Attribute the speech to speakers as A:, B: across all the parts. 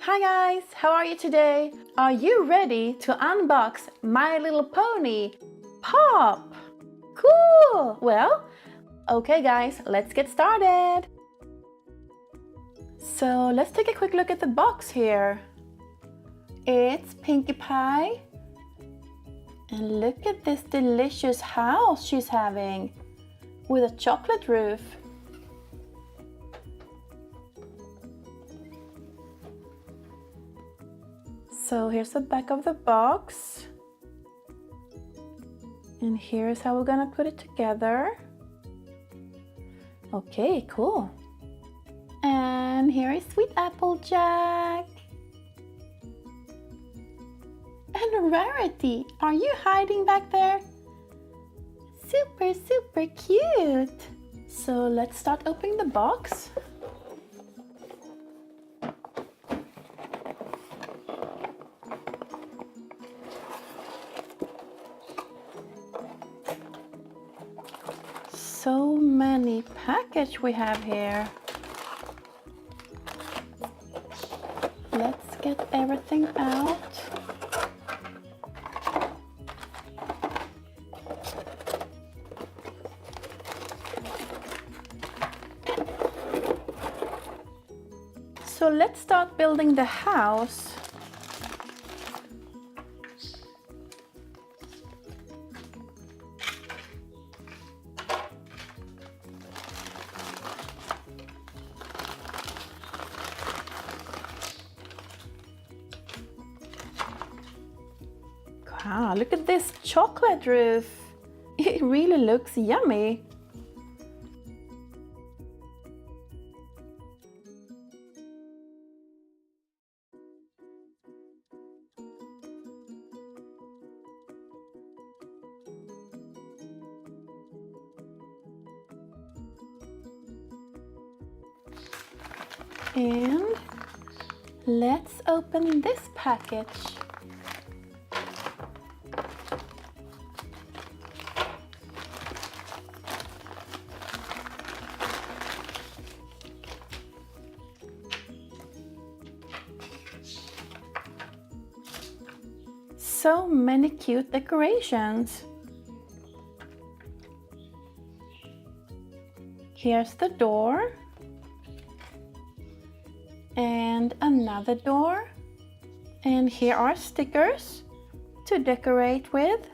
A: Hi guys, how are you today? Are you ready to unbox My Little Pony Pop? Cool! Well, okay guys, let's get started. So let's take a quick look at the box here. It's Pinkie Pie. And look at this delicious house she's having with a chocolate roof. So here's the back of the box. And here's how we're gonna put it together. Okay, cool. And here is Sweet Applejack. And Rarity, are you hiding back there? Super, super cute. So let's start opening the box. So many packages we have here. Let's get everything out. So let's start building the house. Wow, look at this chocolate roof. It really looks yummy. And let's open this package. So many cute decorations. Here's the door. And another door. And here are stickers to decorate with.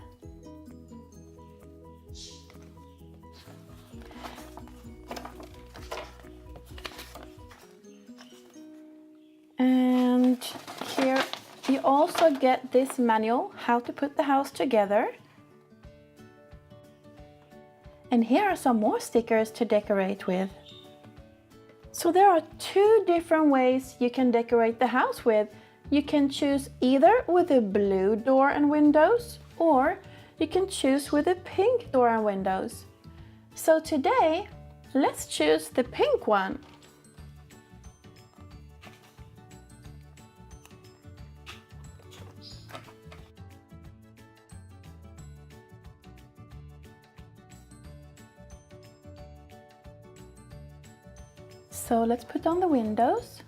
A: And here you also get this manual, how to put the house together. And here are some more stickers to decorate with. So there are two different ways you can decorate the house with. You can choose either with a blue door and windows, or you can choose with a pink door and windows. So today, let's choose the pink one. So let's put on the windows.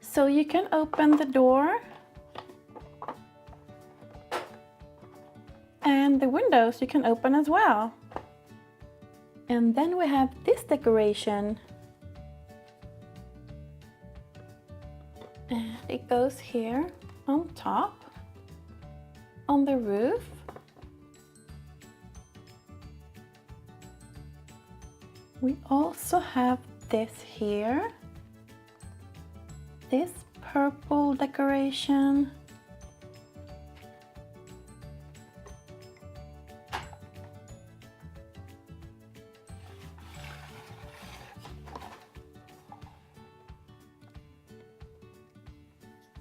A: So you can open the door. And the windows you can open as well. And then we have this decoration. And it goes here on top, on the roof. We also have this here. This purple decoration.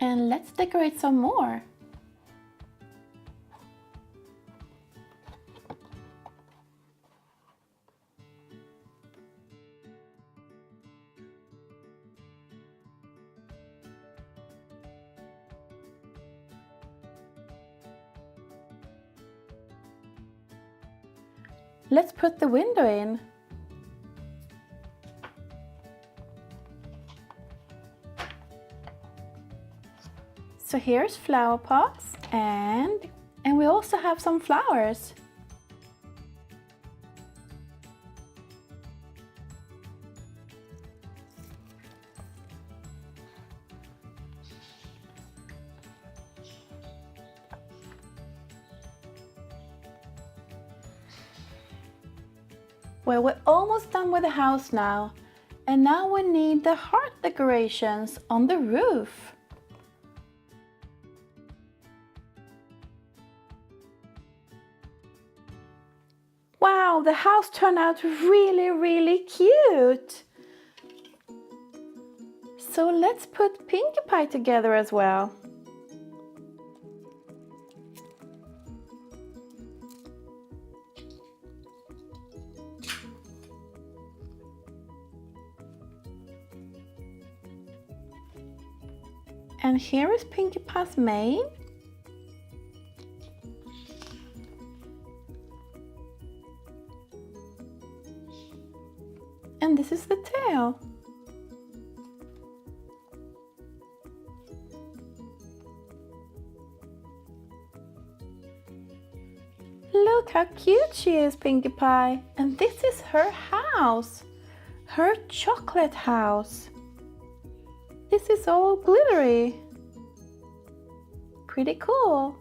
A: And let's decorate some more. Let's put the window in. So here's flower pots and we also have some flowers. Well, we're almost done with the house now. And now we need the heart decorations on the roof. Wow, the house turned out really cute. So let's put Pinkie Pie together as well. And here is Pinkie Pie's mane. And this is the tail. Look how cute she is, Pinkie Pie. And this is her house. Her chocolate house. This is all glittery. Pretty cool.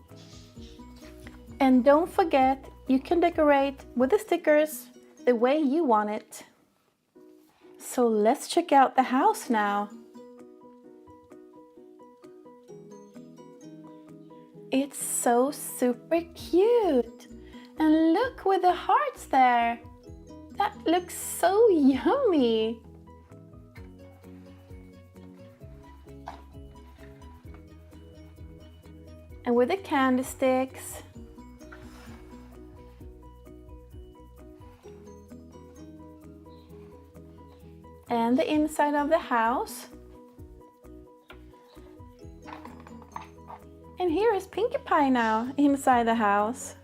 A: And don't forget, you can decorate with the stickers the way you want it. So let's check out the house now. It's so super cute. And look with the hearts there. That looks so yummy. And with the candy sticks. And the inside of the house. And here is Pinkie Pie now inside the house.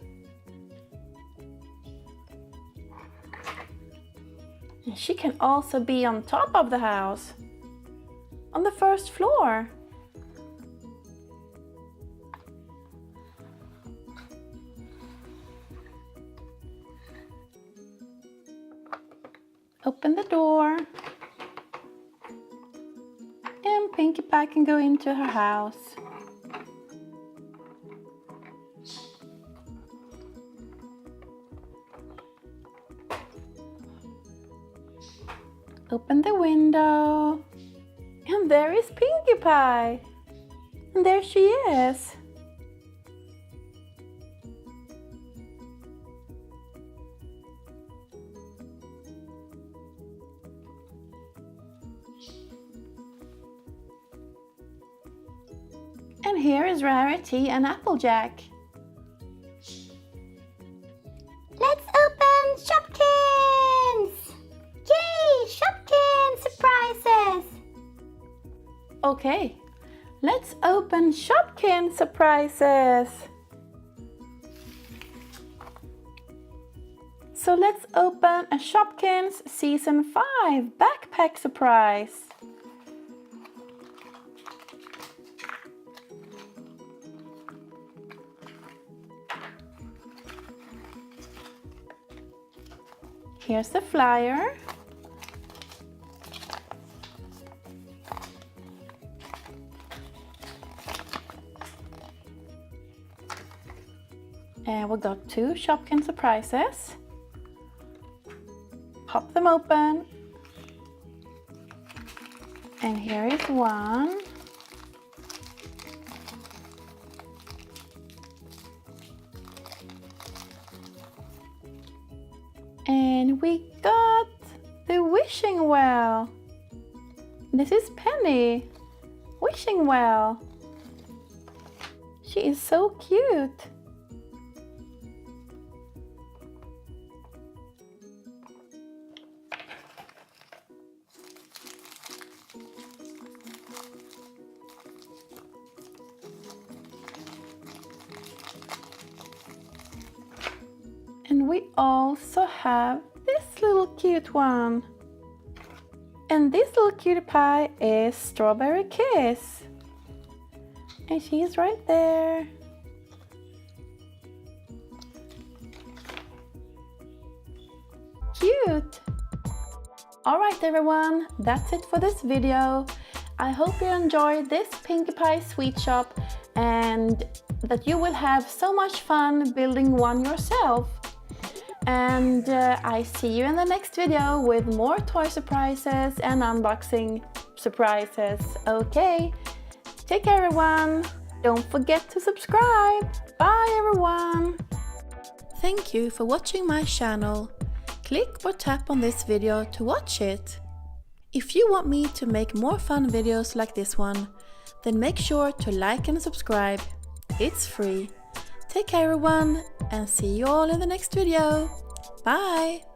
A: And she can also be on top of the house, on the first floor. Open the door. And Pinkie Pie can go into her house. Open the window. And there is Pinkie Pie. And there she is. And here is Rarity and Applejack.
B: Let's open Shopkins! Yay! Shopkins surprises!
A: Okay, let's open Shopkins surprises. So let's open a Shopkins Season 5 backpack surprise. Here's the flyer. And we got 2 Shopkins surprises. Pop them open. And here is one. And we got the wishing well. This is Penny. Wishing well. She is so cute. And we also have this little cute one. And this little cutie pie is Strawberry Kiss. And she's right there. Cute! Alright everyone, that's it for this video. I hope you enjoyed this Pinkie Pie Sweet Shop and that you will have so much fun building one yourself. And I see you in the next video with more toy surprises and unboxing surprises. Okay, take care everyone. Don't forget to subscribe. Bye everyone. Thank you for watching my channel. Click or tap on this video to watch it. If you want me to make more fun videos like this one, then make sure to like and subscribe. It's free. Take care everyone and see you all in the next video. Bye!